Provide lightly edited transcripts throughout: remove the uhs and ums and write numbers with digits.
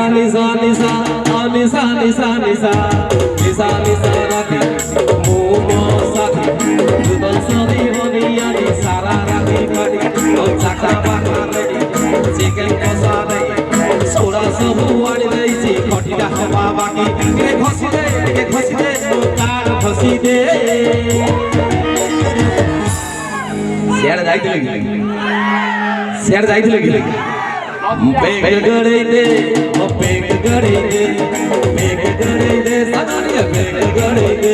Nisa Nisa Nisa Nisa Nisa Nisa Nisa Rati Mumo Sati Dudan Sari Boniya Di Sara Rati Badi Chaka Baka Redi Chicken Kosa Dai Sura Sabu Wadi Dai Chi Khoti Da Hava Baki Ke Khosi De Tar Khosi De Share Jaitile Share Jaitile Beg gade de, oh beg gade de, beg gade de, sanariya beg gade de,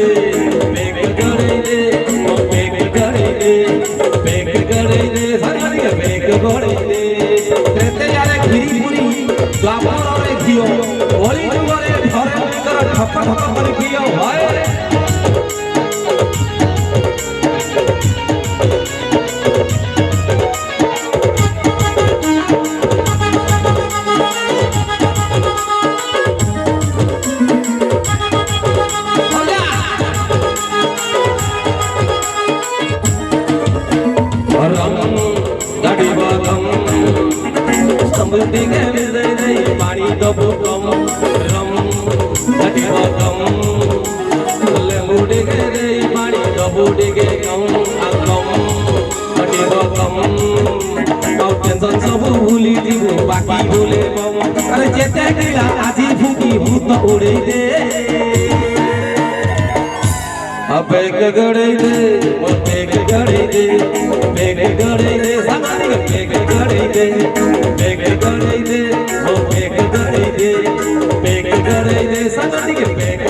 beg gade de, oh beg gade de, beg gade de, sanariya beg gade de. Tete yare khiri puri, glamour ore kiyo, oli jugare dhare kara thappa thappa kare kiyo, hoy. Sambuti ke vizay day, pani dabu kam, ram gadi bakam. Lembu dike day, pani dabu dike kam, akam gadi bakam. Kau tension sabu bhuli dibu, baki bole bam. Are jete gila aji phuki bhut ode de. Beg gade de, beg gade de, beg gade de, samani beg gade de, beg gade de, beg gade de, beg gade de, samani beg